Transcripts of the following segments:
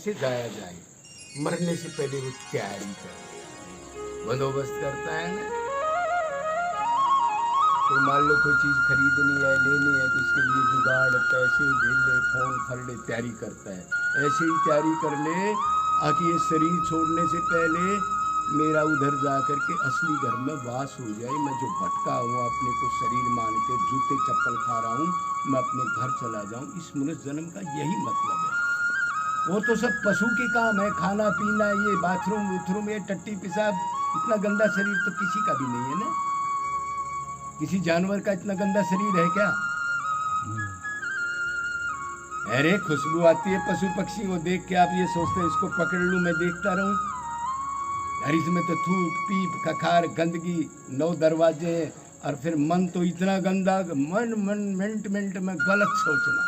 कैसे जाया जाए, मरने से पहले वो तैयारी कर बंदोबस्त करता है ना। तो मान लो कोई चीज़ खरीदनी है, लेनी है, तो उसके लिए जुगाड़, पैसे, ढेले, फोन फरड़े तैयारी करता है। ऐसे ही तैयारी कर ले आकि ये शरीर छोड़ने से पहले मेरा उधर जा कर के असली घर में वास हो जाए। मैं जो भटका हूँ, अपने को शरीर मान के जूते चप्पल खा रहा हूँ, मैं अपने घर चला जाऊँ। इस मनुष्य जन्म का यही मतलब है। वो तो सब पशु के काम है, खाना पीना, ये बाथरूम वूथरूम, ये टट्टी पेशाब। इतना गंदा शरीर तो किसी का भी नहीं है ना। किसी जानवर का इतना गंदा शरीर है क्या? अरे खुशबू आती है पशु पक्षी को देख के, आप ये सोचते हैं इसको पकड़ लूं, मैं देखता रहूं। अरे इसमें तो थूक पीप खखार गंदगी 9 दरवाजे, और फिर मन तो इतना गंदा, मन मिनट में गलत सोचना,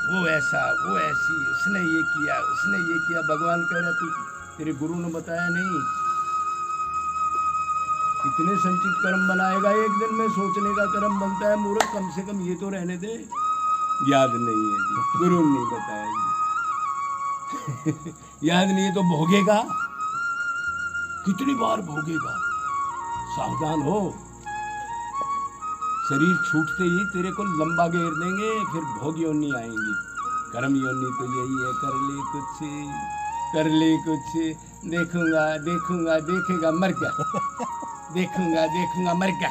वो ऐसा वो ऐसी, उसने ये किया उसने ये किया। भगवान कह रहा तू, तेरे गुरु ने बताया नहीं? इतने संचित कर्म बनाएगा, एक दिन में सोचने का कर्म बनता है। मूर्ख, कम से कम ये तो रहने दे। याद नहीं है जी, गुरु ने नहीं बताया जी। याद नहीं है तो भोगेगा, कितनी बार भोगेगा। सावधान हो, शरीर छूटते ही तेरे को लंबा घेर देंगे, फिर भोग योनि आएंगी। कर्म योनि तो यही है, कर ले कुछ, देखूंगा देखूंगा देखेगा मर गया, देखूंगा मर गया।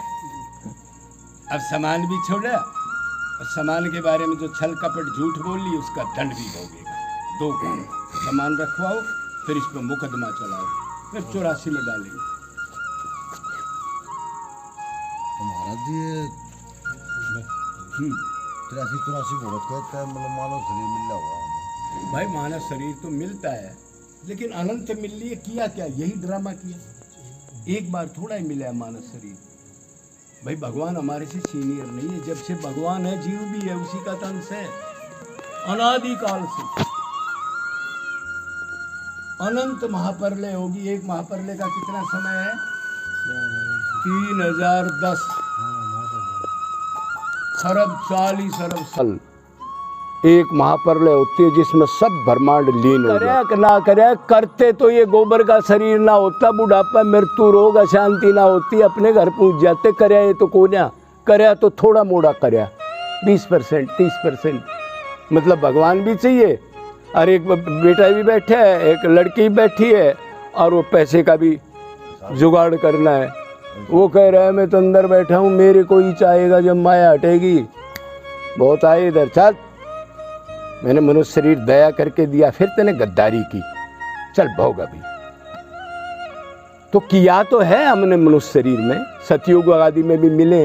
अब सामान भी छोड़ा, और सामान के बारे में जो छल कपट झूठ बोल ली, उसका दंड भी भोगेगा। 2 काम, सामान रखवाओ, फिर इस पर मुकदमा चलाओ, फिर 84 में डालेंगे। महाराज जी 83-84 बहुत कहता है, मतलब मानव शरीर मिल रहा होगा भाई। मानव शरीर तो मिलता है, लेकिन अनंत मिल लिए किया क्या? यही ड्रामा किया। एक बार थोड़ा ही मिला है मानव शरीर। भाई भगवान हमारे से सीनियर नहीं है। जब से भगवान है, जीव भी है, उसी का अंश है। अनादि काल से अनंत महाप्रलय होगी। एक महाप्रलय का कितना समय है? 3010 खरब 40 अरब साल एक महाप्रलय होती है, जिसमें सब ब्रह्मांड लीन हो जाए। करे ना करे, करते तो ये गोबर का शरीर ना होता, बुढ़ापा मृत्यु रोग अशांति ना होती, अपने घर पहुंच जाते। करे ये तो कोन्या, करे तो थोड़ा मोड़ा, करे 20% 30%। मतलब भगवान भी चाहिए, और एक बेटा भी बैठा है, एक लड़की बैठी है, और वो पैसे का भी जुगाड़ करना है। वो कह रहा है मैं तो अंदर बैठा हूँ, मेरे को ही चाहेगा, जब माया हटेगी। बहुत आए इधर, चल। मैंने मनुष्य शरीर दया करके दिया, फिर तेने गद्दारी की, चल भोग अभी। तो किया तो है हमने मनुष्य शरीर में, सतयुग आदि में भी मिले,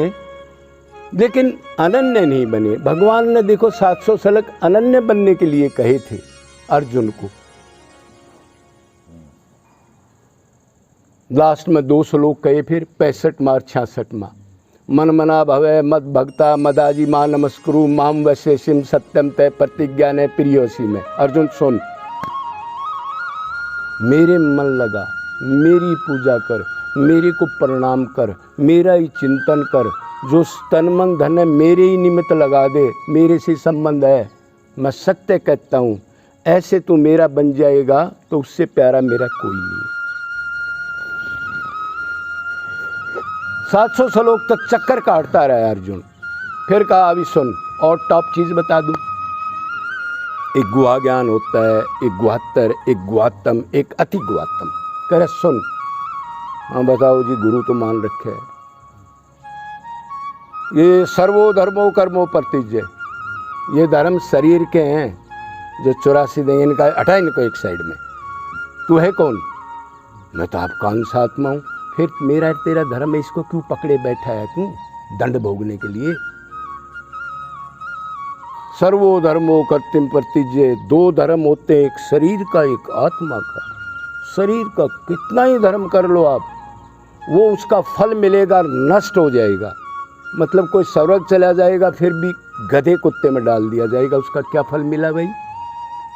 लेकिन अनन्य नहीं बने। भगवान ने देखो 700 श्लोक अनन्य बनने के लिए कहे थे अर्जुन को। लास्ट में 2 श्लोक कहे, फिर 65वां 66वां। मन मना भवे मद भक्ता मदाजी मां नमस्कुरु माम वैशेषिम सत्यम तय प्रतिज्ञा ने प्रियोसी में। अर्जुन सुन, मेरे मन लगा, मेरी पूजा कर, मेरे को प्रणाम कर, मेरा ही चिंतन कर। जो तन मन धन है मेरे ही निमित्त लगा दे, मेरे से संबंध है। मैं सत्य कहता हूँ, ऐसे तू मेरा बन जाएगा तो उससे प्यारा मेरा कोई नहीं। 700 श्लोक तक चक्कर काटता रहा अर्जुन। फिर कहा अभी सुन, और टॉप चीज़ बता दूं। एक गुहा ज्ञान होता है, एक गुहात्तर, एक गुहात्तम, एक अति गुहात्तम। कह रहे सुन। हाँ बताओ जी, गुरु तो मान रखे है। ये सर्वो धर्मो कर्मो प्रतिज्ञ, ये धर्म शरीर के हैं जो 84 देंगे। इनका हटा इनको एक साइड में। तू है कौन? मैं तो आपका अंश आत्मा हूँ। फिर मेरा तेरा धर्म है, इसको क्यों पकड़े बैठा है तू दंड भोगने के लिए? सर्वो धर्मो कर्तिम प्रतिज्ञ। 2 धर्म होते हैं, एक शरीर का, एक आत्मा का। शरीर का कितना ही धर्म कर लो आप, वो उसका फल मिलेगा, नष्ट हो जाएगा। मतलब कोई स्वर्ग चला जाएगा, फिर भी गधे कुत्ते में डाल दिया जाएगा, उसका क्या फल मिला भाई?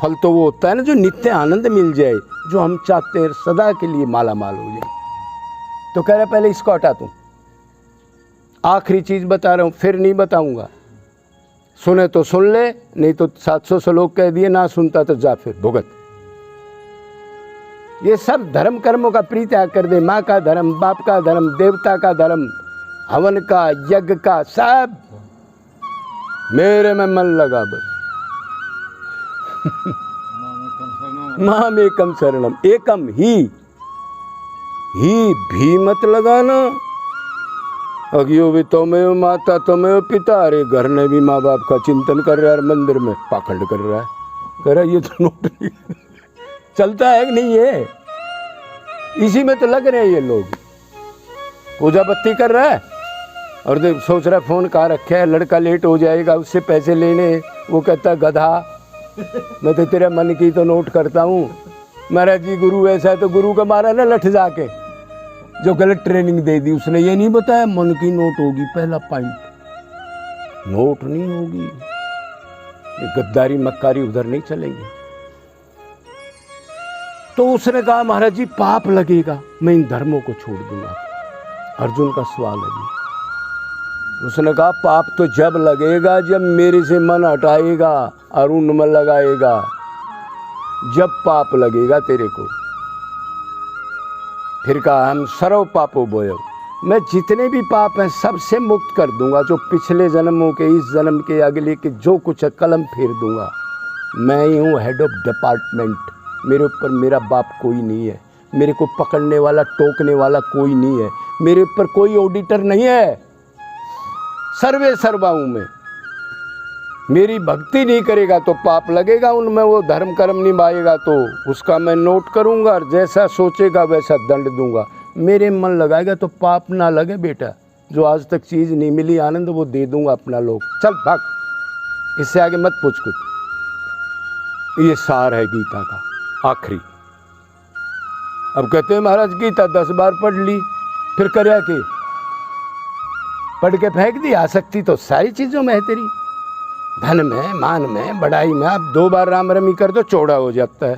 फल तो वो होता है ना जो नित्य आनंद मिल जाए, जो हम चाहते हैं सदा के लिए माला माल हो जाए। तो कह रहे पहले इसको हटा दूं। आखिरी चीज बता रहा हूं, फिर नहीं बताऊंगा। सुने तो सुन ले, नहीं तो 700 श्लोक कह दिए, ना सुनता तो जा फिर भुगत। ये सब धर्म कर्मों का परित्याग कर दे। माँ का धर्म, बाप का धर्म, देवता का धर्म, हवन का, यज्ञ का, सब मेरे में मन लगा बस। माम एकम शरणम, एकम ही भी मत लगाना। अगियो भी तमेव माता तमेव पिता। अरे घर ने भी माँ बाप का चिंतन कर रहा है, मंदिर में पाखंड कर रहा है, कह रहा है ये तो नोट नहीं चलता है कि नहीं है। इसी में तो लग रहे हैं ये लोग, पूजा पत्ती कर रहा है और देख सोच रहा है फोन कहाँ रखा है, लड़का लेट हो जाएगा उससे पैसे लेने, वो कहता है गधा मैं तो तेरे मन की तो नोट करता हूँ। महाराज जी गुरु ऐसा है तो गुरु का मारा ना लठ जाके, जो गलत ट्रेनिंग दे दी उसने। ये नहीं बताया मन की नोट होगी, पहला पॉइंट नोट नहीं होगी। ये गद्दारी मक्कारी उधर नहीं चलेंगे। तो उसने कहा महाराज जी पाप लगेगा, मैं इन धर्मों को छोड़ दूंगा। अर्जुन का सवाल है जी। उसने कहा पाप तो जब लगेगा जब मेरे से मन हटाएगा और उनमें लगाएगा, जब पाप लगेगा तेरे को। फिर कहा हम सर्व पापो बोयो, मैं जितने भी पाप हैं सबसे मुक्त कर दूंगा। जो पिछले जन्मों के, इस जन्म के, अगले के, जो कुछ है कलम फेर दूंगा। मैं ही हूँ हेड ऑफ डिपार्टमेंट, मेरे ऊपर मेरा बाप कोई नहीं है, मेरे को पकड़ने वाला टोकने वाला कोई नहीं है, मेरे ऊपर कोई ऑडिटर नहीं है, सर्वे सर्वा हूँ मैं। मेरी भक्ति नहीं करेगा तो पाप लगेगा उनमें, वो धर्म कर्म निभाएगा तो उसका मैं नोट करूँगा और जैसा सोचेगा वैसा दंड दूंगा। मेरे मन लगाएगा तो पाप ना लगे बेटा। जो आज तक चीज़ नहीं मिली आनंद वो दे दूंगा अपना लोग, चल भाग, इससे आगे मत पूछ कुछ। ये सार है गीता का आखिरी। अब कहते हैं महाराज गीता 10 बार पढ़ ली फिर करया के पढ़ के फेंक दी। आसक्ति तो सारी चीजों में है तेरी, धन में, मान में, बड़ाई में। अब 2 बार राम रमी कर दो चौड़ा हो जाता है।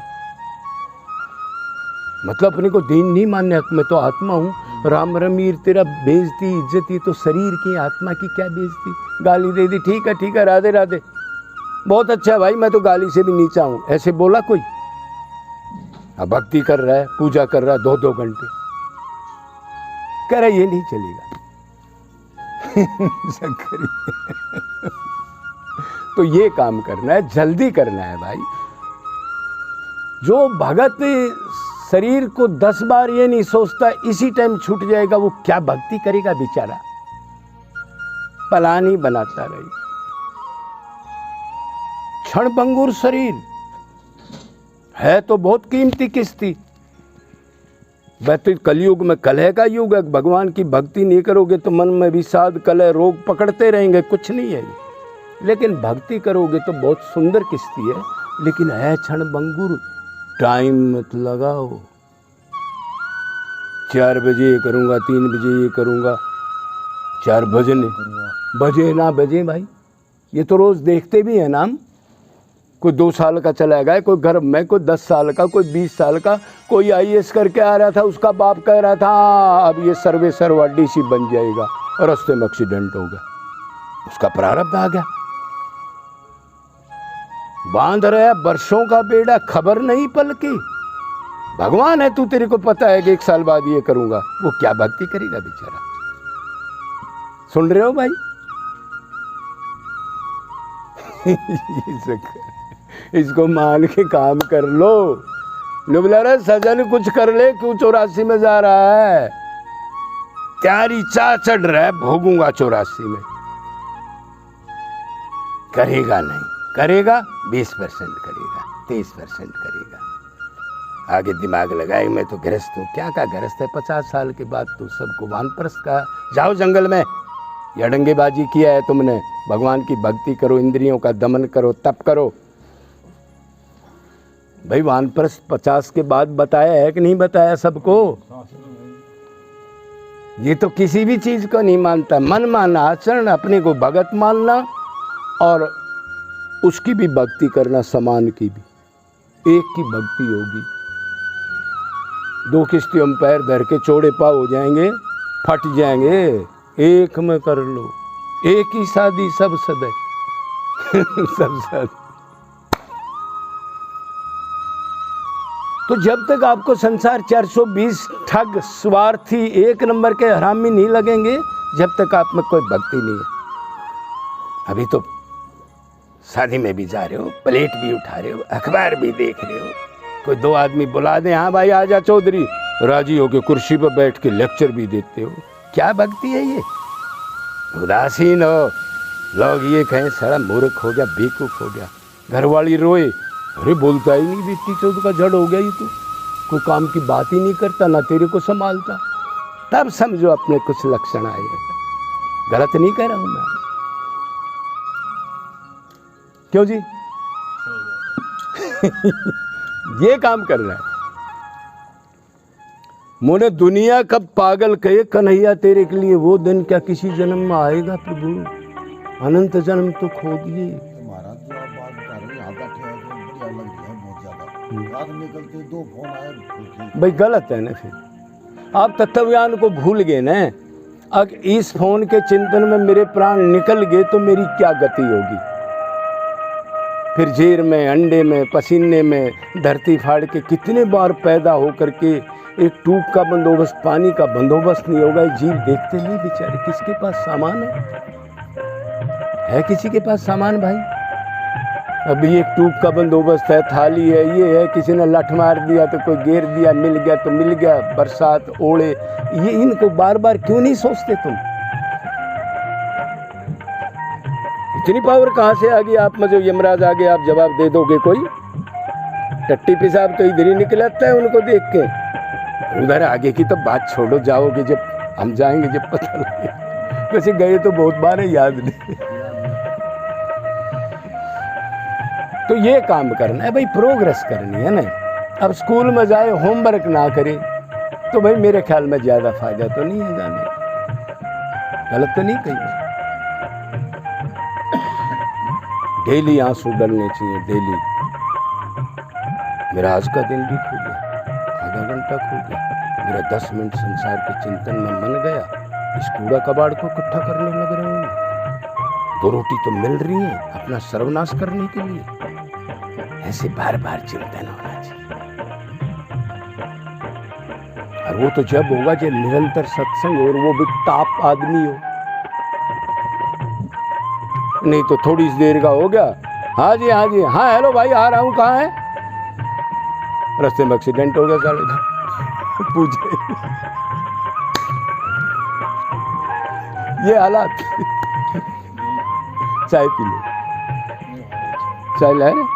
मतलब अपने को दीन नहीं मानने, मैं तो आत्मा हूँ। राम रमी तेरा बेइज्जती इज्जत, ये तो शरीर की, आत्मा की क्या बेइज्जती। गाली दे दी, ठीक है राधे राधे, बहुत अच्छा भाई, मैं तो गाली से भी नीचा हूँ, ऐसे बोला कोई? अब भक्ति कर रहा है, पूजा कर रहा है 2-2 घंटे, कह रहा ये नहीं चलेगा। तो ये काम करना है, जल्दी करना है भाई। जो भगत शरीर को 10 बार ये नहीं सोचता इसी टाइम छूट जाएगा, वो क्या भक्ति करेगा बेचारा, पलानी बनाता रहेगा। क्षणभंगुर शरीर है तो बहुत कीमती किस्ती। वैसे कलयुग में कलह का युग है, भगवान की भक्ति नहीं करोगे तो मन में विषाद, कलह, रोग पकड़ते रहेंगे, कुछ नहीं है। लेकिन भक्ति करोगे तो बहुत सुंदर किस्ती है, लेकिन है क्षणभंगुर। टाइम मत लगाओ, 4 बजे ये करूँगा, 3 बजे ये करूँगा, 4 भजन बजे ना बजे भाई, ये तो रोज देखते भी हैं नाम। कोई 2 साल का चला गया, कोई घर में, कोई 10 साल का, कोई 20 साल का, कोई IAS करके आ रहा था, उसका बाप कह रहा था अब ये सर्वे सर्वा DC बन जाएगा, और रास्ते में एक्सीडेंट हो गया, उसका प्रारब्ध आ गया। बांध रहा वर्षों का बेड़ा, खबर नहीं पल की। भगवान है तू, तेरे को पता है कि 1 साल बाद ये करूंगा, वो क्या भक्ति करेगा बेचारा। सुन रहे हो भाई? इसको मान के काम कर लो। बोला रहे सजन कुछ कर ले, क्यों 84 में जा रहा है? त्यारी चा चढ़ रहा है, भोगूंगा 84 में। करेगा नहीं, करेगा 20% करेगा, 30% करेगा। आगे दिमाग लगाए मैं तो गृहस्थ हूँ। क्या का गृहस्थ है? 50 साल के बाद तो सबको वानप्रस्थ का, जाओ जंगल में, अड़ंगेबाजी किया है तुमने, भगवान की भक्ति करो, इंद्रियों का दमन करो, तप करो। भाई वानप्रस्थ 50 के बाद बताया है कि नहीं बताया सबको? ये तो किसी भी चीज को नहीं मानता। मन माना आचरण, अपने को भगत मानना और उसकी भी भक्ति करना, समान की भी। एक की भक्ति होगी, 2 किश्तियों में पैर धर के चौड़े पाव हो जाएंगे, फट जाएंगे। एक में कर लो, एक ही शादी सब सदै सब सद। तो जब तक आपको संसार 420 ठग स्वार्थी एक नंबर के हरामी नहीं लगेंगे, जब तक आप में कोई भक्ति नहीं है। अभी तो शादी में भी जा रहे हो, प्लेट भी उठा रहे हो, अखबार भी देख रहे हो, कोई दो आदमी बुला दे, हाँ भाई आजा चौधरी, राजी होके कुर्सी पर बैठ के लेक्चर भी देते हो। क्या भक्ति है ये? उदासीन हो, लोग ये कहें सारा मूर्ख हो गया, बेवकूफ हो गया। घरवाली रोए, अरे बोलता ही नहीं, बेटी चौथ का जड़ हो गया ये तो, कोई काम की बात ही नहीं करता, ना तेरे को संभालता। तब समझो अपने कुछ लक्षण आए। गलत नहीं कह रहा हूं मैं, क्यों जी? ये काम कर रहा है। मोने दुनिया कब पागल कहे कन्हैया तेरे के लिए वो दिन क्या किसी जन्म में आएगा प्रभु? अनंत जन्म तो खो दिए। महाराज जो आप बात कर रहे हैं, यहाँ बैठे हैं तो बढ़िया लग रहा है बहुत ज्यादा। रात निकलते 2 फोन आए। भाई गलत है ना, फिर आप तत्वज्ञान को भूल गए ना। अगर इस फोन के चिंतन में मेरे प्राण निकल गए तो मेरी क्या गति होगी? फिर जेर में, अंडे में, पसीने में, धरती फाड़ के कितने बार पैदा हो करके एक ट्यूब का बंदोबस्त, पानी का बंदोबस्त नहीं होगा। जीव देखते नहीं बेचारे, किसके पास सामान है किसी के पास सामान भाई? अभी एक ट्यूब का बंदोबस्त है, थाली है, ये है, किसी ने लठ मार दिया तो कोई घेर दिया, मिल गया तो मिल गया, बरसात ओले, ये इनको बार बार क्यों नहीं सोचते तुम? इतनी पावर कहाँ से आ गई आप में? जो यमराज आ गए आप जवाब दे दोगे कोई? टट्टी पेशाब तो इधर ही निकलता है उनको देख के। उधर आगे की तो बात छोड़ो, जाओगे जब हम जाएंगे जब पता लगे। वैसे गए तो बहुत बार है, याद नहीं। तो ये काम करना है भाई, प्रोग्रेस करनी है ना। अब स्कूल में जाए होमवर्क ना करे तो भाई मेरे ख्याल में ज़्यादा फायदा तो नहीं है जाने। गलत तो नहीं कही। डेली आंसू डलने चाहिए, डेली। मेरा आज का दिन भी खो गया, आधा घंटा खो गया। मेरा 10 मिनट संसार के चिंतन में मन गया, इस कूड़ा कबाड़ को इकट्ठा करने लग रहा हूँ। 2 रोटी तो मिल रही है अपना सर्वनाश करने के लिए। ऐसे बार बार चिंतन होना चाहिए। और वो तो जब होगा जब निरंतर सत्संग और वो भी टॉप आदमी हो। नहीं तो थोड़ी देर का हो गया, हाँ जी हाँ जी, हाँ हेलो भाई आ रहा हूँ, कहाँ है? रास्ते में एक्सीडेंट हो गया साले का, पूछे। ये हालात। चाय पी लो, चाय ला रहे?